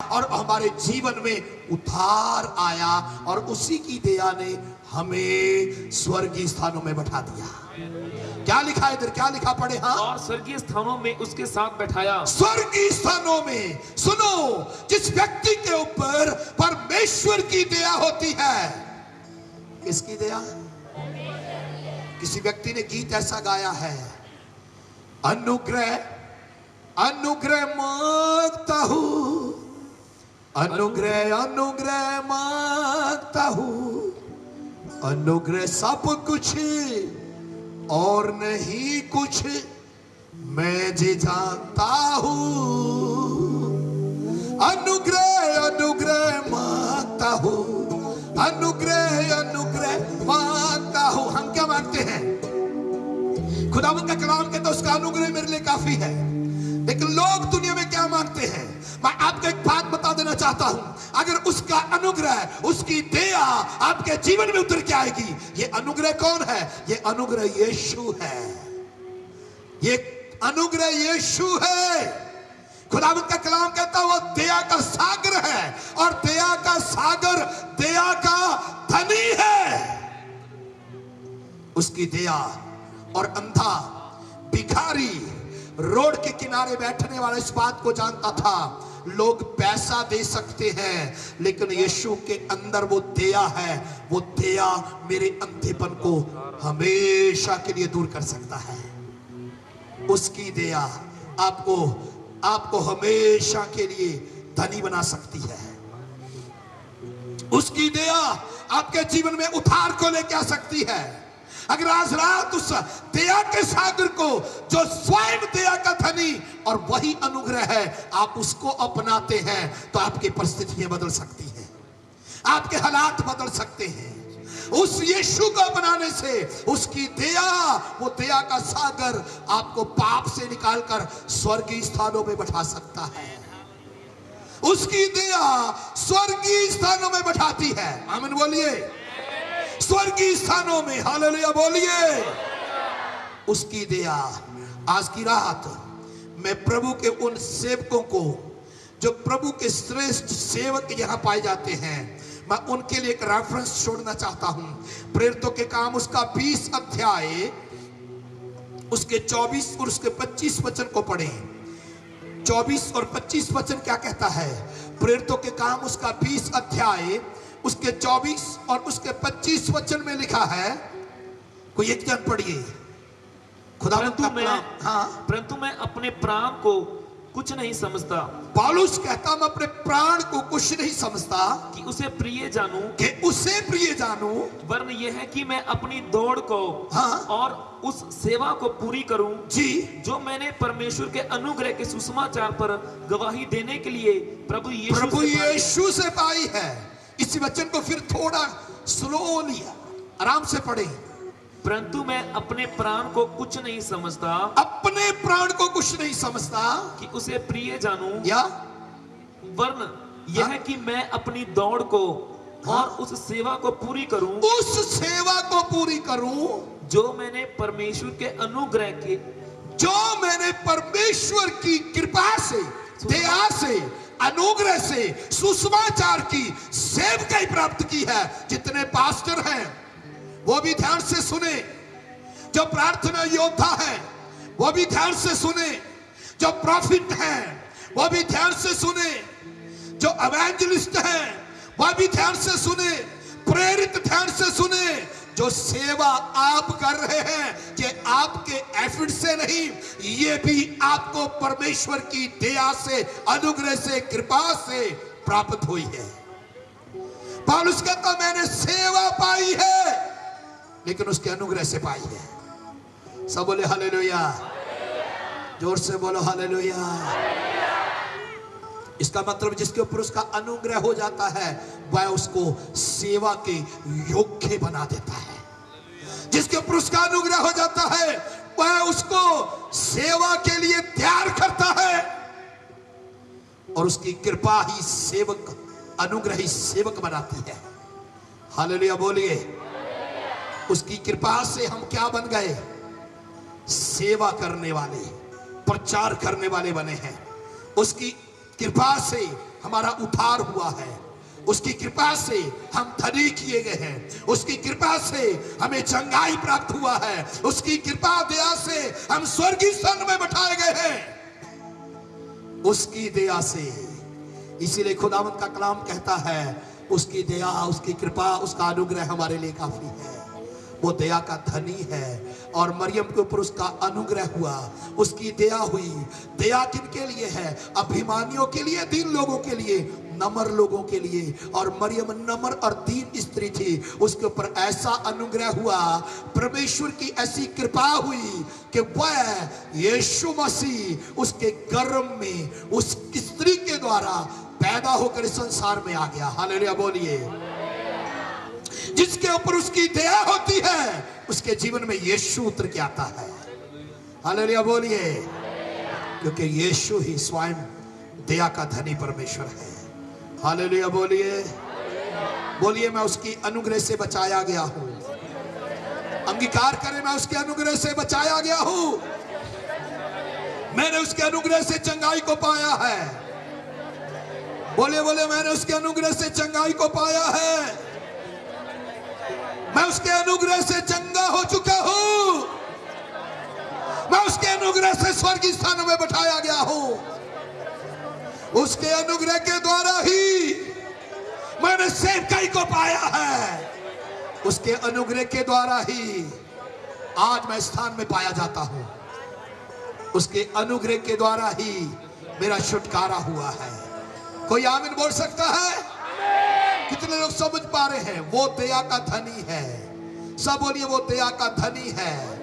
और हमारे जीवन में उद्धार आया और उसी की दया ने हमें स्वर्गीय स्थानों में बैठा दिया। क्या लिखा है इधर, क्या लिखा पढ़े? हाँ, और स्वर्गीय स्थानों में उसके साथ बैठाया। स्वर्गीय स्थानों में। सुनो, जिस व्यक्ति के ऊपर परमेश्वर की दया होती है, किसकी दया? किसी व्यक्ति ने गीत ऐसा गाया है, अनुग्रह अनुग्रह मांगता हूं, अनुग्रह अनुग्रह मांगता हूं, अनुग्रह सब कुछ और नहीं कुछ मैं जे जानता हूं, अनुग्रह अनुग्रह मांगता हूं, अनुग्रह अनुग्रह मांगता हूं। हम क्या मांगते हैं? खुदावंद का कलाम कहता है उसका अनुग्रह मेरे लिए काफी है। लेकिन लोग दुनिया में क्या मांगते हैं? मैं आपको एक बात बता देना चाहता हूं, अगर उसका अनुग्रह, उसकी दया आपके जीवन में उतर के आएगी, ये अनुग्रह कौन है? ये अनुग्रह यीशु है। ये अनुग्रह यीशु है। खुदावंद का कलाम कहता है वो दया का सागर है, और दया का सागर दया का धनी है। उसकी दया। और अंधा भिखारी रोड के किनारे बैठने वाला इस बात को जानता था, लोग पैसा दे सकते हैं लेकिन यीशु के अंदर वो दया है, वो दया मेरे अंधेपन को हमेशा के लिए दूर कर सकता है। उसकी दया आपको हमेशा के लिए धनी बना सकती है। उसकी दया आपके जीवन में उद्धार को लेकर आ सकती है। अगर आज रात उस दया के सागर को, जो स्वयं दया का धनी और वही अनुग्रह है, आप उसको अपनाते हैं तो आपकी परिस्थितियां बदल सकती हैं, आपके हालात बदल सकते हैं। उस यीशु को अपनाने से उसकी दया, वो दया का सागर आपको पाप से निकालकर स्वर्गीय स्थानों में बैठा सकता है। उसकी दया स्वर्गीय स्थानों में बैठाती है। आमीन बोलिए। स्वर्गीय स्थानों में, हालेलुया बोलिए। उसकी दया। आज की रात मैं प्रभु के उन सेवकों को, जो प्रभु के श्रेष्ठ सेवक यहाँ पाए जाते हैं, मैं उनके लिए एक रेफरेंस छोड़ना चाहता हूं। प्रेरितों के काम उसका 20 अध्याय, उसके 24 और उसके 25 वचन को पढ़ें। 24 और 25 वचन क्या कहता है? प्रेरितों के काम उसका 20 अध्याय, उसके 24 और उसके 25 वचन में लिखा है। कोई एक जन पढ़िए। परंतु मैं अपने प्राण को कुछ नहीं समझता। पौलुस कहता मैं अपने प्राण को कुछ नहीं समझता कि उसे प्रिय जानूं, वरन यह है कि मैं अपनी दौड़ को और उस सेवा को पूरी करूं जी, जो मैंने परमेश्वर के अनुग्रह के सुसमाचार पर गवाही देने के लिए प्रभु यीशु से पाई है। इसी वचन को फिर थोड़ा स्लोली आराम से पढ़े। परंतु मैं अपने प्राण को कुछ नहीं समझता, अपने प्राण को कुछ नहीं समझता कि उसे प्रिय जानूं, या वरन यह है कि मैं अपनी दौड़ को और उस सेवा को पूरी करूं, जो मैंने परमेश्वर के अनुग्रह के, जो मैंने परमेश्वर की कृपा से, दया से, अनुग्रह से, सुसमाचार की सेवकाई प्राप्त की है। जितने पास्टर हैं वो भी ध्यान से सुने, जो प्रार्थना योद्धा है वो भी ध्यान से सुने, जो प्रॉफिट हैं वो भी ध्यान से सुने, जो एवेंजलिस्ट हैं वो भी ध्यान से सुने, प्रेरित ध्यान से सुने। जो सेवा आप कर रहे हैं ये आपके एफर्ट से नहीं, ये भी आपको परमेश्वर की दया से, अनुग्रह से, कृपा से प्राप्त हुई है। पौलुस कहता मैंने सेवा पाई है लेकिन उसके अनुग्रह से पाई है। सब बोले हालेलुया, जोर से बोलो हालेलुया। इसका मतलब जिसके ऊपर उसका अनुग्रह हो जाता है वह उसको सेवा के योग्य बना देता है। जिसके ऊपर उसका अनुग्रह हो जाता है वह उसको सेवा के लिए तैयार करता है, और उसकी कृपा ही सेवक, अनुग्रह ही सेवक बनाती है। हालेलुया बोलिए। उसकी कृपा से हम क्या बन गए? सेवा करने वाले, प्रचार करने वाले बने हैं। उसकी कृपा से हमारा उद्धार हुआ है, उसकी कृपा से हम धनी किए गए हैं, उसकी कृपा से हमें चंगाई प्राप्त हुआ है, उसकी कृपा दया से हम स्वर्गीय स्थान में बैठाए गए हैं, उसकी दया से। इसीलिए खुदावंद का कलाम कहता है उसकी दया, उसकी कृपा, उसका अनुग्रह हमारे लिए काफी है। वो दया का धनी है और मरियम के ऊपर उसका अनुग्रह हुआ, उसकी दया हुई। दया किनके लिए है? अभिमानियों के लिए, दीन लोगों के लिए, नम्र लोगों के लिए। और मरियम नम्र और दीन स्त्री थी, उसके ऊपर ऐसा अनुग्रह हुआ, परमेश्वर की ऐसी कृपा हुई कि वह यीशु मसीह उसके गर्भ में उस स्त्री के द्वारा पैदा होकर इस संसार में आ गया। हालेलुया बोलिए। जिसके ऊपर उसकी दया होती है उसके जीवन में यीशु उतर के आता है। हालेलुया बोलिए। क्योंकि यीशु ही स्वयं दया का धनी परमेश्वर है। हालेलुया बोलिए। बोलिए मैं उसकी अनुग्रह से बचाया गया हूं। अंगीकार करें, मैं उसके अनुग्रह से बचाया गया हूं। मैंने उसके अनुग्रह से चंगाई को पाया है। बोले बोले मैंने उसके अनुग्रह से चंगाई को पाया है। मैं उसके अनुग्रह से चंगा हो चुका हूं। मैं उसके अनुग्रह से स्वर्गीय स्थानों में बैठाया गया हूं। उसके अनुग्रह के द्वारा ही मैंने सेवकाई को पाया है। उसके अनुग्रह के द्वारा ही आज मैं स्थान में पाया जाता हूं। उसके अनुग्रह के द्वारा ही मेरा छुटकारा हुआ है। कोई आमीन बोल सकता है? कितने लोग समझ पा रहे हैं? वो दया का धनी है। सब बोलिए वो दया का धनी है।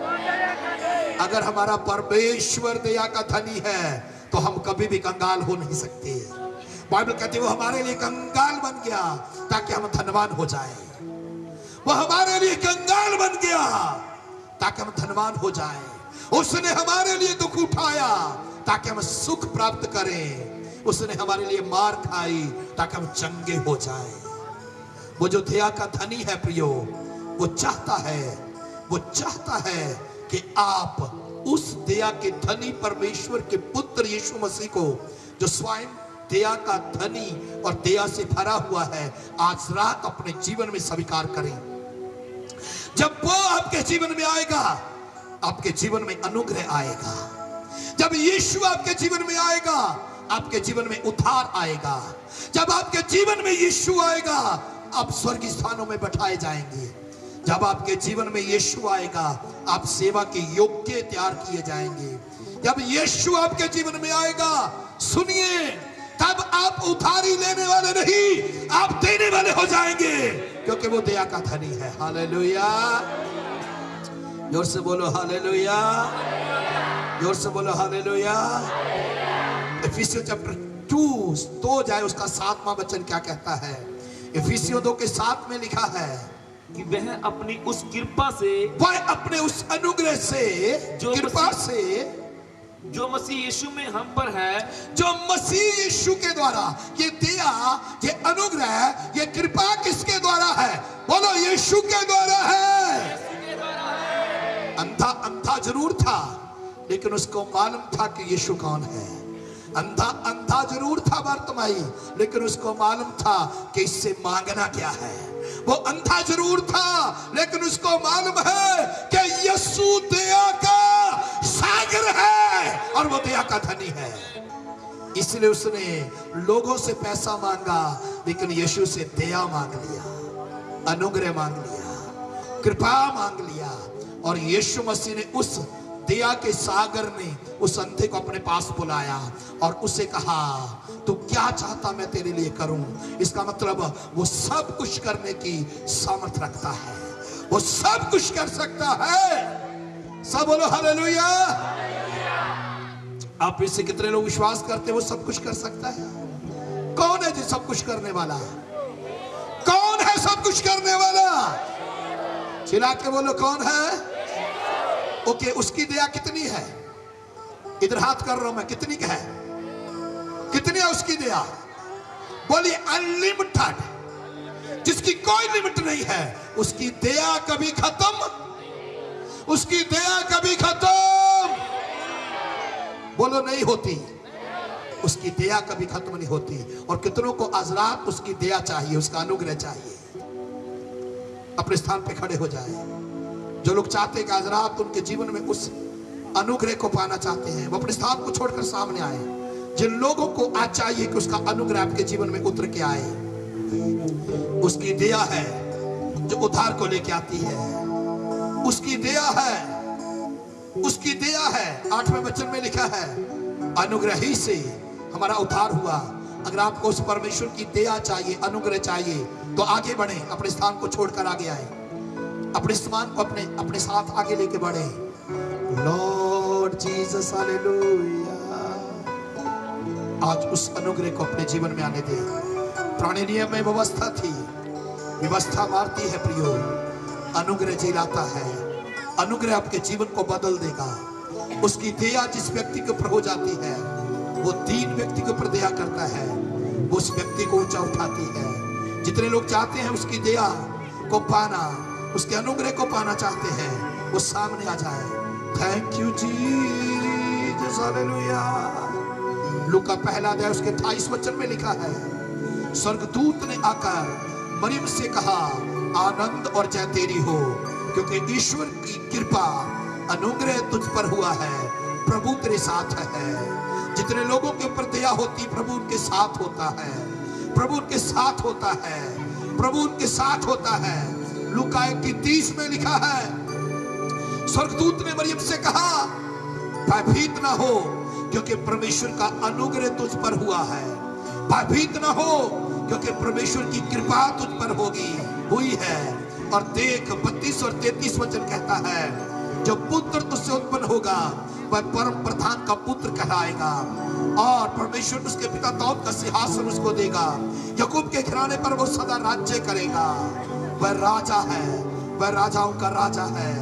अगर हमारा परमेश्वर दया का धनी है तो हम कभी भी कंगाल हो नहीं सकते। बाइबल कहती है वो हमारे लिए कंगाल बन गया ताकि हम धनवान हो जाए। वो हमारे लिए कंगाल बन गया ताकि हम धनवान हो जाए। उसने हमारे लिए दुख उठाया ताकि हम सुख प्राप्त करें। उसने हमारे लिए मार खाई ताकि हम चंगे हो जाए। वो जो दया का धनी है प्रियो, वो चाहता है कि आप उस दया के धनी परमेश्वर के पुत्र यीशु मसीह को, जो स्वयं दया का धनी और दया से भरा हुआ है, आज रात अपने जीवन में स्वीकार करें। जब वो आपके जीवन में आएगा, आपके जीवन में अनुग्रह आएगा। जब यीशु आपके जीवन में आएगा, आपके जीवन में उद्धार आएगा। जब आपके जीवन में यीशु आएगा, आप स्वर्गीय स्थानों में बैठाए जाएंगे। जब आपके जीवन में यीशु आएगा, आप सेवा के योग्य तैयार किए जाएंगे। जब यीशु आपके जीवन में आएगा, सुनिए, तब आप उधारी लेने वाले नहीं, आप देने वाले हो जाएंगे, क्योंकि वो दया का धनी है। हालेलुया। जोर से बोलो हालेलुया। जोर से बोलो हालेलुया। इफिसियों चैप्टर 2 तो जाए, उसका 7वां वचन क्या कहता है? इफिसियों 2 के 7 में लिखा है कि वह अपनी उस कृपा से, वह अपने उस अनुग्रह से, कृपा से, जो मसीह यीशु में हम पर है, जो मसीह यीशु के द्वारा, ये दया, ये अनुग्रह, ये कृपा किसके द्वारा है? बोलो यीशु के द्वारा है। अंधा जरूर था, लेकिन उसको मालूम था कि यीशु कौन है। अंधा जरूर था बर्तमाई, लेकिन उसको मालूम था कि इससे मांगना क्या है। वो अंधा जरूर था, लेकिन उसको मालूम है कि यीशु दया का सागर है और वो दया का धनी है। इसलिए उसने लोगों से पैसा मांगा, लेकिन यीशु से दया मांग लिया, अनुग्रह मांग लिया, कृपा मांग लिया। और यीशु मसीह ने उस दया के सागर ने उस अंधे को अपने पास बुलाया और उसे कहा, तू क्या चाहता मैं तेरे लिए करूं? इसका मतलब वो सब कुछ करने की सामर्थ रखता है, वो सब कुछ कर सकता है। सब बोलो हालेलुया। आप इससे कितने लोग विश्वास करते हैं वो सब कुछ कर सकता है? कौन है जो सब कुछ करने वाला? कौन है सब कुछ करने वाला? चिल्ला के बोलो कौन है? ओके, उसकी दया कितनी है? इधर हाथ कर रहा हूं मैं, कितनी है? कितनी है उसकी दया? बोलिए अनलिमिटेड, जिसकी कोई लिमिट नहीं है। उसकी दया कभी खत्म, उसकी दया कभी खत्म बोलो नहीं होती। उसकी दया कभी खत्म नहीं होती। और कितनों को आज रात उसकी दया चाहिए, उसका अनुग्रह चाहिए। अपने स्थान पे खड़े हो जाए। जो लोग चाहते हैं कि आज रात उनके जीवन में उस अनुग्रह को पाना चाहते हैं, वो अपने स्थान को छोड़कर सामने आए। जिन लोगों को आज चाहिए कि उसका अनुग्रह आपके जीवन में उतर के आए, उसकी दया है जो उद्धार को लेके आती है। उसकी दया है, उसकी दया है। 8वें वचन में लिखा है, अनुग्रह ही से हमारा उद्धार हुआ। अगर आपको उस परमेश्वर की दया चाहिए, अनुग्रह चाहिए, तो आगे बढ़े। अपने स्थान को छोड़कर आगे आए, अपने स्थान को अपने साथ आगे लेके बढ़े। Lord Jesus hallelujah. आज उस अनुग्रह को अपने जीवन में आने दे। पुराने नियम में व्यवस्था थी, व्यवस्था मारती है प्रियो, अनुग्रह जिलाता है। अनुग्रह आपके जीवन को बदल देगा। उसकी दया जिस व्यक्ति के ऊपर हो जाती है, वो 3 व्यक्ति के ऊपर दया करता है, वो उस व्यक्ति को ऊंचा उठाती है। जितने लोग चाहते हैं उसकी दया को पाना, उसके अनुग्रह को पाना चाहते हैं, वो सामने आ जाए। Thank you Jesus hallelujah. लूका 1 अध्याय उसके 28 वचन में लिखा है, स्वर्गदूत ने आकर मरियम से कहा, आनंद और जय तेरी हो, क्योंकि ईश्वर की कृपा अनुग्रह तुझ पर हुआ है, प्रभु तेरे साथ है। जितने लोगों के ऊपर दया होती, प्रभु उनके साथ होता है, प्रभु उनके साथ होता है, प्रभु उनके साथ होता है। लूका 1:30 में लिखा है, स्वर्गदूत ने मरियम से कहा, भयभीत ना हो, क्योंकि परमेश्वर का अनुग्रह तुझ पर हुआ है। भयभीत ना हो, क्योंकि परमेश्वर की कृपा तुझ पर हुई है। और देख 32 और 33 वचन कहता है, जो पुत्र तुझसे उत्पन्न होगा वह परम प्रधान का पुत्र कहलाएगा, और परमेश्वर उसके पिता दाऊद का सिंहासन उसको देगा। याकूब के घराने पर वो सदा राज्य करेगा। वह राजा है, वह राजाओं का राजा है,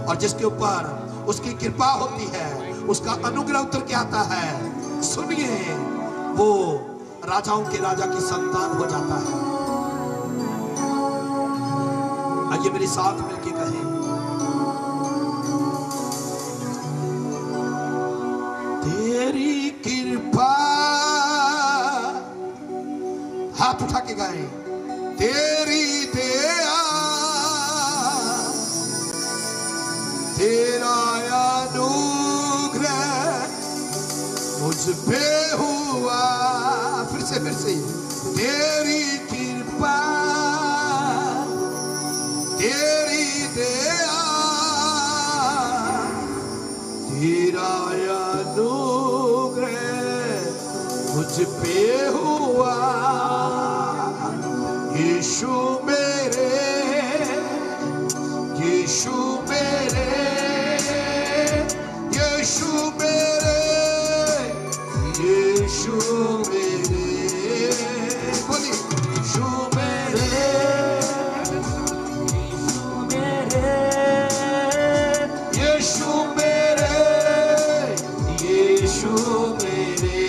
और जिसके ऊपर उसकी कृपा होती है, उसका अनुग्रह उतर के आता है। सुनिए, वो राजाओं के राजा की संतान हो जाता है। आइए मेरे साथ मिलके कहें, तेरी कृपा। हाथ उठा के गाएं, तेरी दया, तेरा अनुग्रह मुझ पे हुआ। फिर से तेरी कृपा, तेरी दया, तेरा अनुग्रह मुझ पे हुआ। यीशु मेरे, यीशु मेरे, यीशु मेरे, यीशु मेरे, बोलिए यीशु मेरे, यीशु मेरे, यीशु मेरे।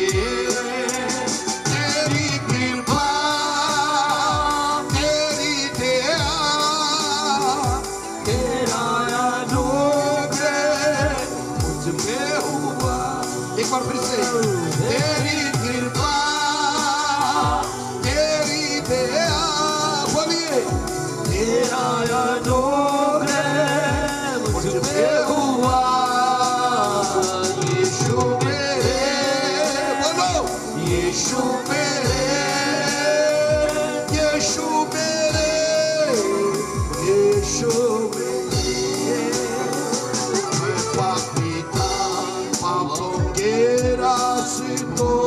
तेरी कृपा, तेरी दया, तेरा अनुग्रह मुझ में हुआ। एक बार फिर से, तेरी कृपा, तेरी दया, बोलिए तेरा अनुग्रह मुझ में हुआ। यीशु मेरे, बोलो यीशु मेरे, यीशु मेरे, यीशु मेरे। मैं पापी था, पापों के रास्तों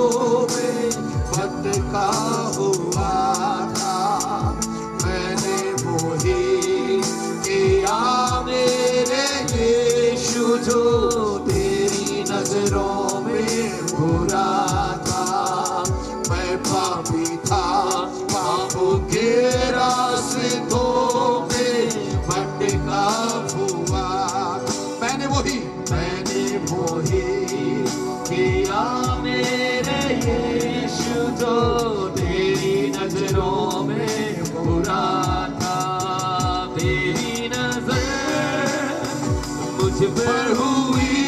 में भटका हुआ था। मैंने वही किया मेरे यीशु, जो तेरी नजरों में बुरा था। मैं पापी था, पापों के रास्तों में भटका हुआ। मैंने वही किया मेरे यीशु, जो तेरी नजरों में बुरा था। तेरी नजर मुझ पर हुई,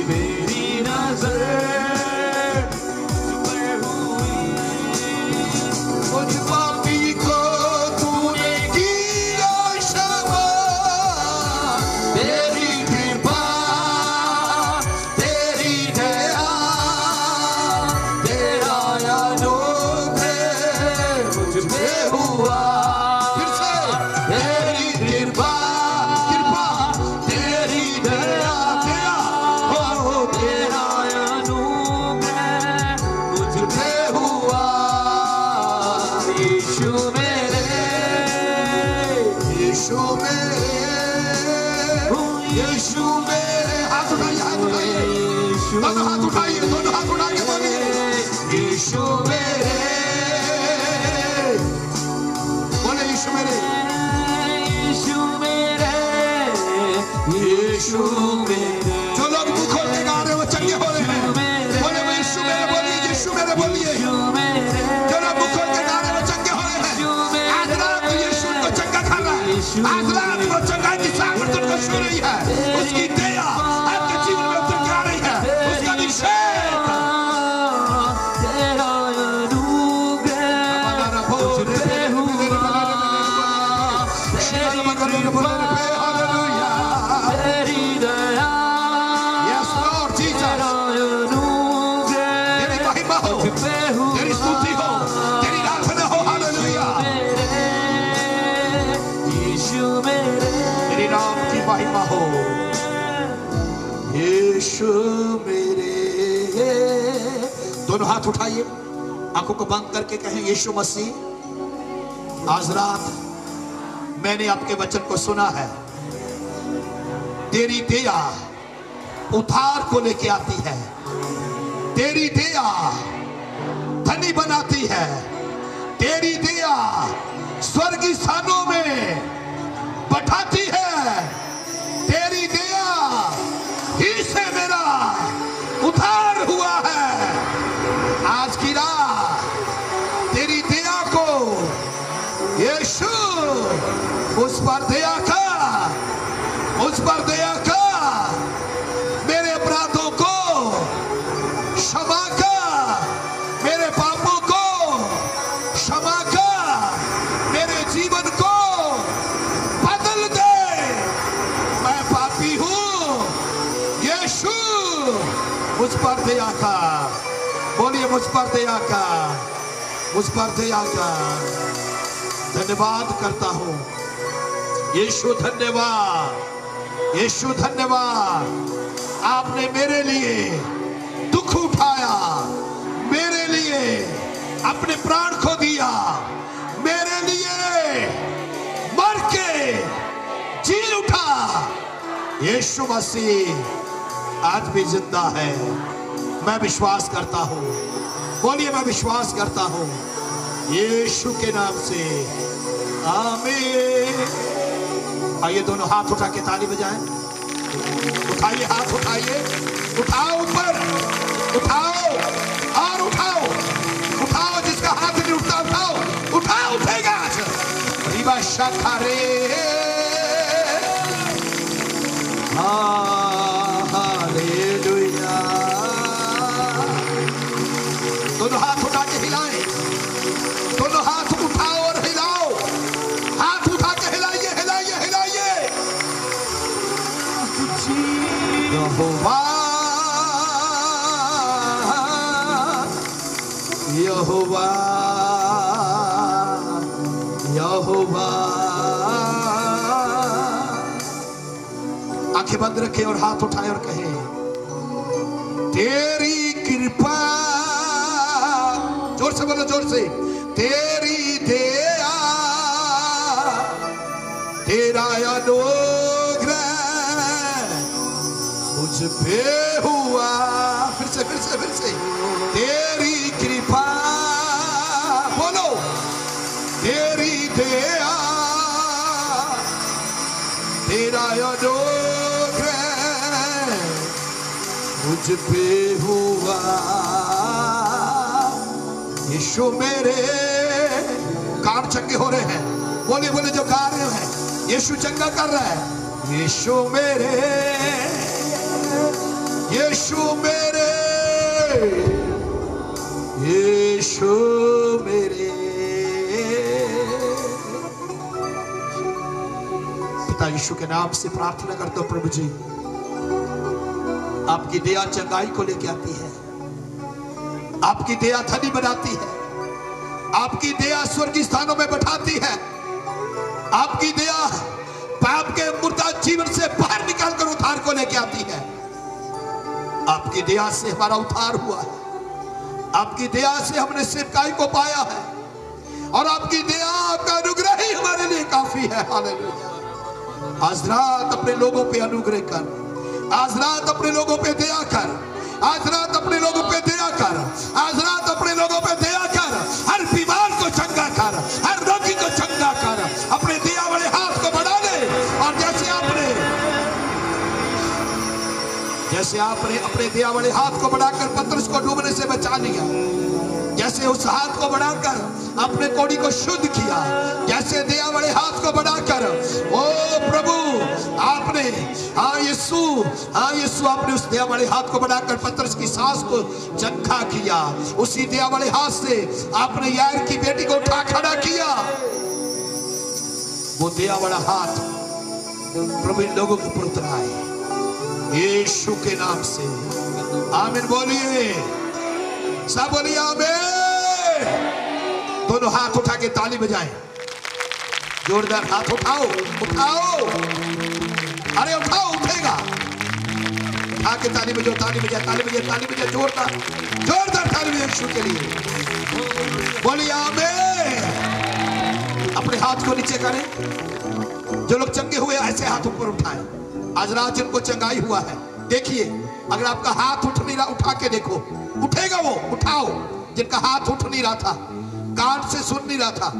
तेरी नजर यीशु मेरे, बोले यीशु मेरे, यीशु मेरे, यीशु मेरे। जो लोग मुंह खोल के गा रहे हैं वो चंगे हो रहे हैं। बोले वो यीशु मेरे बोलिए, यीशु मेरे बोलिए। जो लोग मुंह खोल के गा रहे हैं वो चंगे हो रहे हैं। आज रात यीशु उनको चंगा कर रहा है। आज रात वो चंगाई की सामर्थ उनको छू रही है। उसकी दया आपके जीवन में उतर के आ रही है। उसका अभिषेक यीशु मेरे। दोनों हाथ उठाइए, आंखों को बंद करके कहें यीशु मसीह, आज रात मैंने आपके वचन को सुना है। तेरी दया उद्धार को लेके आती है। तेरी दया धनी बनाती है। तेरी दया स्वर्गीय स्थानों में बैठाती है। तेरी दया ही से मेरा उद्धार हुआ है। आज की रात तेरी दया को यीशु उस पर दया का, उस पर दया का, मेरे अपराधों को क्षमा का, मेरे पापों को क्षमा का, मेरे जीवन को बदल दे। मैं पापी हूं, यीशु मुझ पर दया का। बोलिए मुझ पर दया का, मुझ पर दया का। धन्यवाद करता हूं यीशु, धन्यवाद यीशु, धन्यवाद। आपने मेरे लिए दुख उठाया, मेरे लिए अपने प्राण खो दिया, मेरे लिए मर के जी उठा। यीशु मसीह आज भी जिंदा है। मैं विश्वास करता हूं। बोलिए मैं विश्वास करता हूं यीशु के नाम से, आमीन। आइए दोनों हाथ उठा के ताली बजाएं। उठाइए हाथ, उठाइए, उठाओ ऊपर, उठाओ और उठाओ, उठाओ। जिसका हाथ नहीं उठता उठाओ, उठाओ, उठेगा। रिबा शाखारे, हालेलुया। दोनों हाथ उठा के हिलाएं, दोनों हाथ उठाओ और हिलाओ। हाथ उठा के हिलाइए, हिलाइए, हिलाइए। यहोवा, यहोवा, यहोवा। आंखें बंद रखें और हाथ उठाएं और कहें तेरी कृपा, जोर से बोलो, जोर से। तेरी दया, तेरा अनुग्रह मुझ पे हुआ। फिर से, फिर से, फिर से। तेरी कृपा, बोलो। तेरी दया, तेरा अनुग्रह मुझ पे हुआ। यीशु मेरे। कान चंगे हो रहे हैं। बोले बोले जो गा रहे हैं, यीशु चंगा कर रहा है। यीशु मेरे, यीशु मेरे, यीशु मेरे। पिता यीशु के नाम से प्रार्थना करता हूं प्रभु जी, आपकी दया चंगाई को लेके आती है। आपकी दया धनी बनाती है। आपकी दया स्वर्गीय स्थानों में बैठाती है। आपकी दया पाप के मुर्दा जीवन से बाहर निकालकर उद्धार को लेके आती है। आपकी दया से हमारा उद्धार हुआ है। आपकी दया से हमने सेवकाई को पाया है। और आपकी दया, आपका अनुग्रह ही हमारे लिए काफी है। हालेलुया। आज रात अपने लोगों पे अनुग्रह कर। आज रात अपने लोगों पे दया कर। आज रात अपने लोगों पे दया कर। आज रात अपने लोगों जैसे आपने अपने दिया वाले हाथ को बढ़ाकर पतरस को डूबने से बचा लिया, जैसे उस हाथ को बढ़ाकर अपने कोड़ी को शुद्ध किया, जैसे दिया वाले हाथ को बढ़ाकर ओ प्रभु आपने यीशु आपने उस दिया वाले हाथ को बढ़ाकर पतरस की सांस को चंखा किया। उसी दिया वाले हाथ से आपने यार की बेटी को उठा खड़ा किया। वो दिया वाला हाथ प्रभु इन लोगों के ऊपर उतराए यीशु के नाम से। आमीन बोलिए, सब बोलिए आमीन। दोनों हाथ उठा के ताली बजाएं, जोरदार हाथ उठाओ, उठाओ, अरे उठाओ, उठेगा। उठा के ताली बजाओ, ताली बजाओ, ताली बजाओ, ताली बजाओ, जोरदार जोरदार ताली बजाओ यीशु के लिए। बोलिए आमीन। अपने हाथ को नीचे करें। जो लोग चंगे हुए ऐसे हाथ ऊपर उठाएं। आज रात जिनको चंगाई हुआ है, देखिए अगर आपका हाथ उठ नहीं रहा, उठा के देखो, उठेगा वो। उठाओ। जिनका हाथ उठ नहीं रहा था, कान से सुन नहीं रहा था,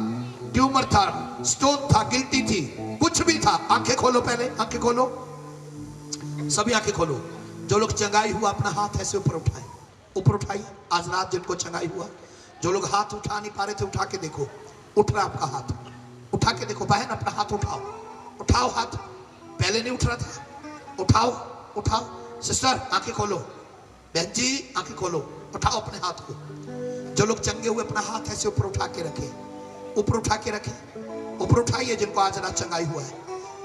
ट्यूमर था, स्टोन था, गिल्टी थी, कुछ भी था, आंखें खोलो, पहले आंखें खोलो, सभी आंखें खोलो। जो लोग चंगाई हुआ अपना हाथ ऐसे ऊपर उठाए, ऊपर उठाइए। आज रात जिनको चंगाई हुआ, जो लोग हाथ उठा नहीं पा रहे थे, उठा के देखो, उठ रहा आपका हाथ, उठा के देखो। बहन अपना हाथ उठाओ, उठाओ हाथ, पहले नहीं उठ रहा था, उठाओ, उठाओ। सिस्टर आंखें खोलो, बहन जी आंखें खोलो, उठाओ अपने हाथ को। जो लोग चंगे हुए अपना हाथ ऐसे ऊपर उठा के रखे, ऊपर उठा के रखे, ऊपर उठाइए। जिनको आज रात चंगाई हुआ है,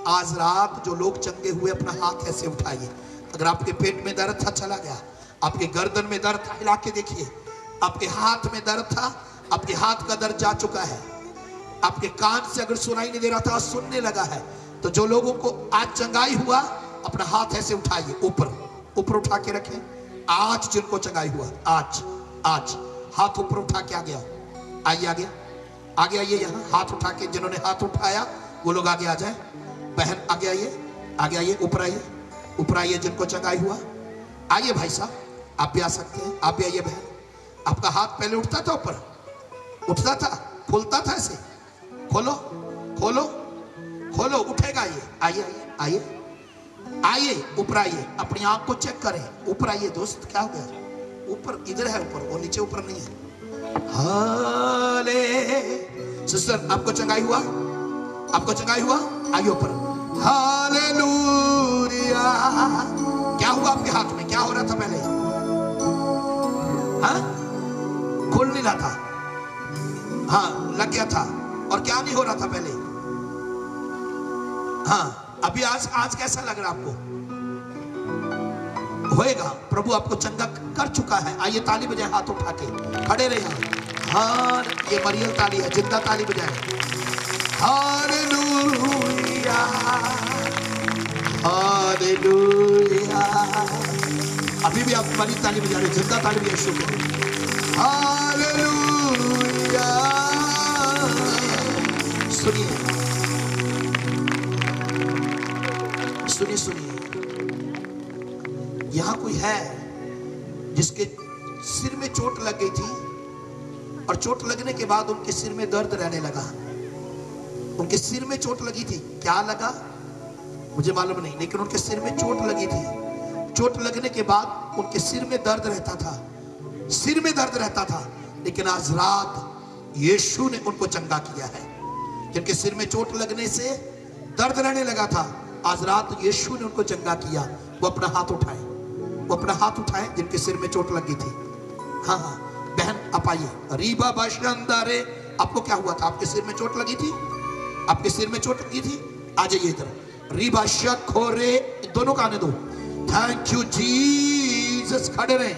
आज रात जो लोग चंगे हुए अपना हाथ ऐसे उठाइए। अगर आपके पेट में दर्द था, चला गया। आपके गर्दन में दर्द था, हिला के देखिए। आपके हाथ में दर्द था, आपके हाथ का दर्द जा चुका है। आपके कान से अगर सुनाई नहीं दे रहा था, सुनने लगा है। तो जो लोगों को आज चंगाई हुआ, अपना हाथ ऐसे उठाइए, ऊपर ऊपर उठा के रखें। आज जिनको चंगाई हुआ, आज आज हाथ ऊपर उठा के आ गया, आइए आगे, आगे आइए। यहाँ हाथ उठा के जिन्होंने हाथ उठाया वो लोग आगे आ जाए। बहन आगे आइए, आगे आइए, ऊपर आइए, ऊपर आइए। जिनको चंगाई हुआ आइए। भाई साहब आप भी आ सकते हैं, आप भी आइए। बहन आपका हाथ पहले उठता था, ऊपर उठता था, खुलता था ऐसे, खोलो खोलो खोलो, उठेगा ये। आइए आइए आइए आइए, ऊपर आइए। अपनी आंख को चेक करें, ऊपर आइए। दोस्त क्या हो गया? ऊपर इधर है, ऊपर, वो नीचे ऊपर नहीं है। हाले सिस्टर आपको चंगाई हुआ, आपको चंगाई हुआ, आइए ऊपर। हालेलुया। क्या हुआ आपके हाथ में? क्या हो रहा था पहले? हाँ, खुल नहीं रहा था, हाँ लग गया था। और क्या नहीं हो रहा था पहले? हाँ, अभी आज कैसा लग रहा आपको? होएगा, प्रभु आपको चंगा कर चुका है। आइए ताली बजाएं, हाथ उठा के खड़े रहे। हाँ, ये मरियल ताली है, जिंदा ताली बजाएं। Hallelujah hallelujah. अभी भी आप मरी ताली बजा रहे, जिंदा ताली बजाएं। शुक्र। हालेलुया। सुनिए सुनिए सुनिए, यहां कोई है जिसके सिर में चोट लग गई थी, और चोट लगने के बाद उनके सिर में दर्द रहने लगा। उनके सिर में चोट लगी थी, क्या लगा मुझे मालूम नहीं, लेकिन उनके सिर में चोट लगी थी। चोट लगने के बाद उनके सिर में दर्द रहता था, सिर में दर्द रहता था। लेकिन आज रात यीशु ने उनको चंगा किया है। जिनके सिर में चोट लगने से दर्द रहने लगा था, आज रात यीशु ने उनको चंगा किया। वो अपना हाथ उठाए, वो अपना हाथ उठाए जिनके सिर में चोट लगी थी। हाँ हाँ बहन आप आइए। रीबा बाशंदारे, आपको क्या हुआ था? आपके सिर में चोट लगी थी, आपके सिर में चोट लगी थी। आ जाइए इधर। रीबा शखोरे, दोनों का आने दो। Thank you Jesus. खड़े रहे,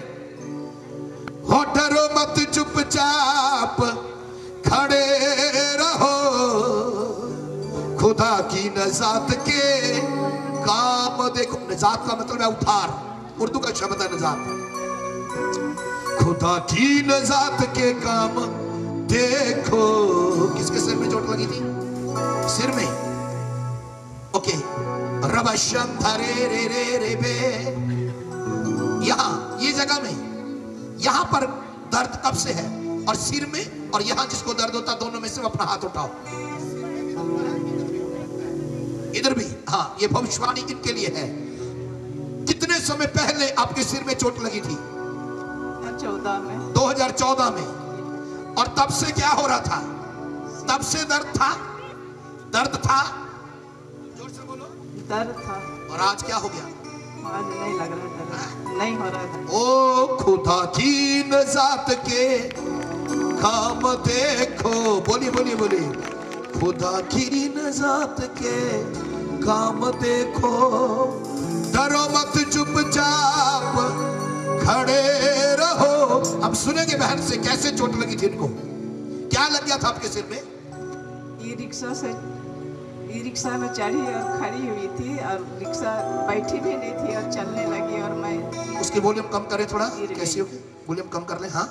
हो डरो मत, चुपचाप खड़े रहो। खुदा की नजात के काम देखो। नजात का मतलब है उद्धार, उर्दू का शब्द है नजात। खुदा की नजात के काम देखो। किसके सिर में चोट लगी थी? सिर में। ओके, रबशम धरे रे रे रे बे। यहां ये जगह में, यहां पर दर्द कब से है? और सिर में और यहां जिसको दर्द होता, दोनों में से अपना हाथ उठाओ। इधर भी, हाँ ये भविष्यवाणी इनके लिए है। कितने समय पहले आपके सिर में चोट लगी थी? 14 में। 2014 में। और तब से क्या हो रहा था? तब से दर्द था? दर्द था? जोर से बोलो। दर्द था। और आज क्या हो गया? आज नहीं लग रहा दर्द, नहीं हो रहा था। ओ खुदा की नजात के काम देखो, बोलिए बोलिए बोलिए, खुदा की नजात के काम देखो, डरो मत चुपचाप खड़े रहो। अब सुनेंगे बहन से कैसे चोट लगी थी इनको, क्या लग गया था आपके सिर में? ई रिक्शा में चढ़ी और खड़ी हुई थी और रिक्शा बैठी भी नहीं थी और चलने लगी और मैं। उसकी वॉल्यूम कम करें थोड़ा, कैसी होगी? वॉल्यूम कम कर लें। हाँ,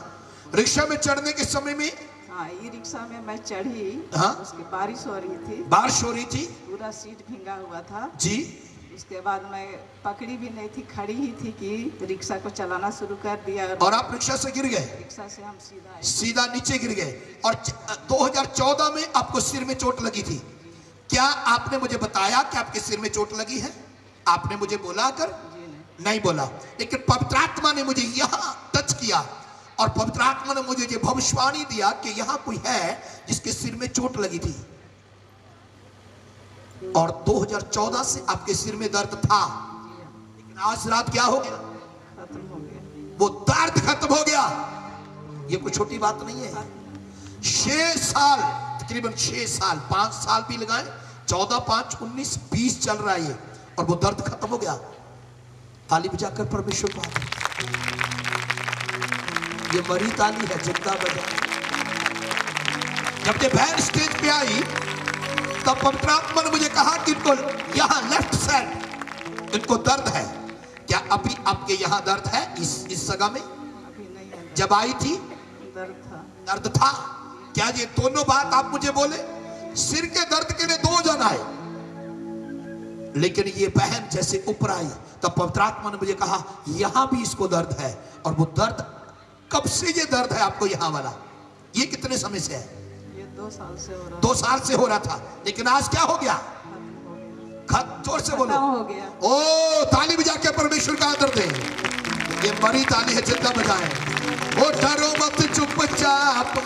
रिक्शा में चढ़ने के समय में, हाँ, ई रिक्शा में मैं चढ़ी। हाँ, उसकी बारिश हो रही थी। बारिश हो रही थी, पूरा सीट भींगा हुआ था जी। उसके बाद मैं पकड़ी भी नहीं थी, खड़ी ही थी कि रिक्शा को चलाना शुरू कर दिया और आप रिक्शा से गिर गए? रिक्शा से हम सीधा नीचे गिर गए। और 2014 में आपको सिर में चोट लगी थी। क्या आपने मुझे बताया कि आपके सिर में चोट लगी है? आपने मुझे बोला कर? नहीं बोला। लेकिन पवित्र आत्मा ने मुझे यहाँ टच किया और पवित्र आत्मा ने मुझे ये भविष्यवाणी दिया कि यहाँ कोई है जिसके सिर में चोट लगी थी। और 2014 से आपके सिर में दर्द था, लेकिन आज रात क्या हो गया? खत्म हो गया। वो दर्द खत्म हो गया। ये कोई छोटी बात नहीं है। 6 साल, तकरीबन 6 साल, 5 साल भी लगाए, 14, 5, 19, 20 चल रहा है ये, और वो दर्द खत्म हो गया। ताली बजाकर परमेश्वर को ये मरी ताली है, जिंदा बजा। जब ये बहन स्टेज पे आई तब पवित्र आत्मा ने मुझे कहा कि इनको यहाँ लेफ्ट साइड इनको दर्द है। क्या अभी आपके यहाँ दर्द है? इस जगह में अभी नहीं है। जब आई थी दर्द था। क्या ये दोनों बात आप मुझे बोले? सिर के दर्द के लिए 2 जन आए, लेकिन ये बहन जैसे ऊपर आई तब पवित्र आत्मा ने मुझे कहा यहां भी इसको दर्द है। और वो दर्द कब से ये दर्द है आपको यहाँ वाला? ये कितने समय से है? ये 2 साल से हो रहा। 2 साल से हो रहा था, लेकिन आज क्या हो गया? जोर से बोलो। हो गया। ओ ताली बजा के परमेश्वर का आदर दें। ये मरी ताली है, जिंदा बजाएं। ओ डरो मत चुपचाप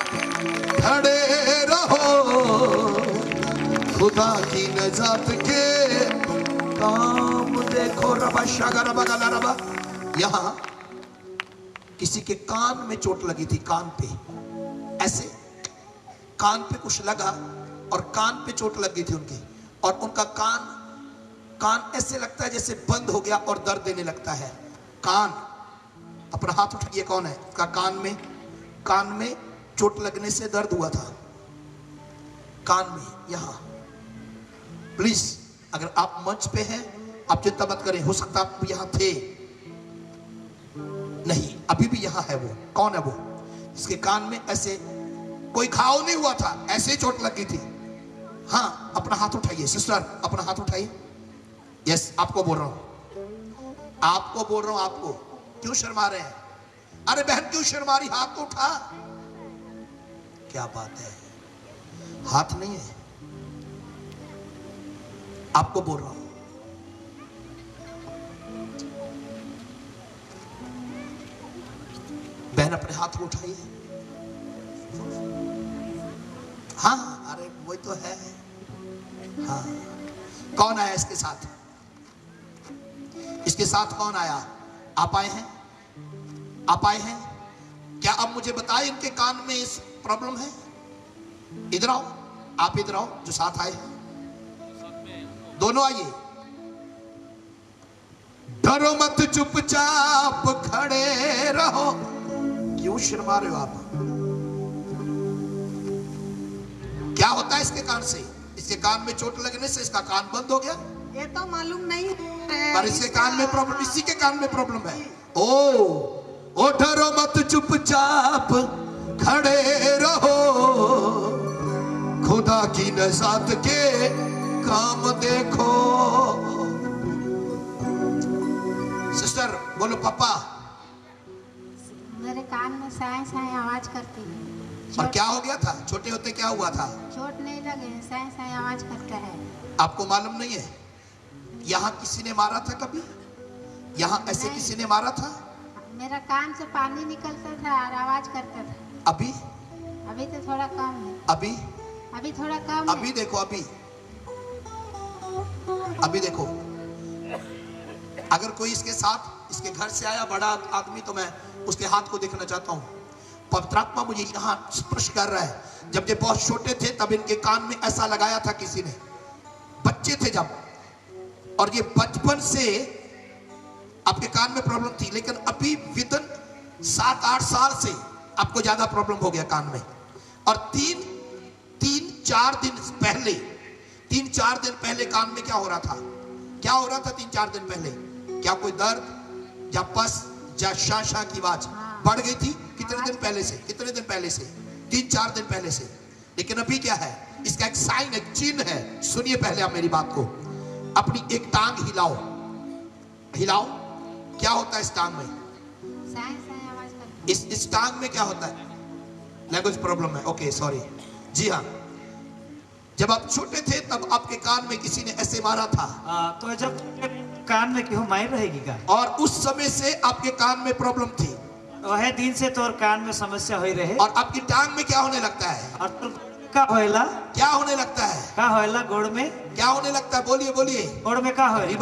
खड़े रहो, खुदा की नजात के काम देखो। रबा शागा रबा गला रबा। यहाँ किसी के कान में चोट लगी थी, कान पे, ऐसे कान पे कुछ लगा और कान पे चोट लगी थी उनकी, और उनका कान ऐसे लगता है जैसे बंद हो गया और दर्द देने लगता है। कान, अपना हाथ उठाइए, कौन है उसका कान में चोट लगने से दर्द हुआ था, कान में यहां। प्लीज, अगर आप मंच पे हैं आप चिंता मत करें, हो सकता आप यहां थे नहीं, अभी भी यहां है। वो कौन है? वो इसके कान में ऐसे कोई घाव नहीं हुआ था, ऐसे ही चोट लगी थी। हाँ, अपना हाथ उठाइए सिस्टर, अपना हाथ उठाइए। यस, आपको बोल रहा हूं, आपको। क्यों शर्मा रहे हैं? अरे बहन क्यों शर्मा रही? हाथ तो उठा। क्या बात है, हाथ नहीं है? आपको बोल रहा हूं। बहन अपने हाथ को उठाइए। हाँ, अरे वही तो है। हाँ, कौन आया इसके साथ? इसके साथ कौन आया? आप आए हैं? आप आए हैं? क्या अब मुझे बताएं इनके कान में इस प्रॉब्लम है? इधर आओ, आप इधर आओ जो साथ आए हैं, दोनों आइए। डरो मत चुपचाप खड़े रहो। क्यों शर्मा रहे हो आप? क्या होता है इसके कान से? इसके कान में चोट लगने से इसका कान बंद हो गया? ये तो मालूम नहीं है, पर इसके कान में प्रॉब्लम, इसी के कान में प्रॉब्लम है। ओ डरो मत चुपचाप खड़े रहो, खुदा की नजात के काम देखो। सिस्टर बोलो, पापा मेरे कान में साए साए आवाज करती है। और क्या हो गया था? छोटे होते क्या हुआ था? चोट नहीं लगे, साए साए आवाज करता है। आपको मालूम नहीं है? यहाँ किसी ने मारा था कभी? यहाँ ऐसे नहीं। किसी ने मारा था? मेरा कान से पानी निकलता था और आवाज करता था। अभी? अभी तो थोड़ा कम है। अभी? अभी थोड़ा कम अभी है। देखो, अभी देखो। अगर कोई इसके साथ, इसके घर से आया बड़ा आदमी, तो मैं उसके हाथ को देखना चाहता हूँ। पवित्र आत्मा मुझे यहाँ स्पर्श कर रहा है। जब ये बहुत छोटे थे तब इनके कान में ऐसा लगाया था किसी ने, बच्चे थे जब, और ये बचपन से आपके कान में प्रॉब्लम थी, लेकिन अभी विदिन 7-8 साल से आपको ज्यादा प्रॉब्लम हो गया कान में। और 3-4 दिन पहले, 3-4 दिन पहले कान में क्या हो रहा था? क्या हो रहा था 3-4 दिन पहले? क्या कोई दर्द या पस या शाशा की आवाज बढ़ गई थी? कितने दिन पहले से? कितने दिन पहले से? 3-4 दिन पहले से। लेकिन अभी क्या है? इसका एक साइन, एक चिन्ह है। सुनिए पहले आप मेरी बात को। अपनी एक टांग हिलाओ, हिलाओ। क्या होता है इस टांग में? साए साए आवाज करता इस टांग में क्या होता है? लैंग्वेज प्रॉब्लम है, ओके सॉरी। जी हाँ, जब आप छोटे थे तब आपके कान में किसी ने ऐसे मारा था, तो जब कान में क्यों मार रहेगी का? और उस समय से आपके कान में प्रॉब्लम थी, वह दिन से तोर कान में समस्या हो रहे। और आपकी टांग में क्या होने लगता है? और तो का होएला? क्या होने लगता है? का होएला? गोड़ में क्या होने लगता है? बोलिए बोलिए। गोड़ में का होएला?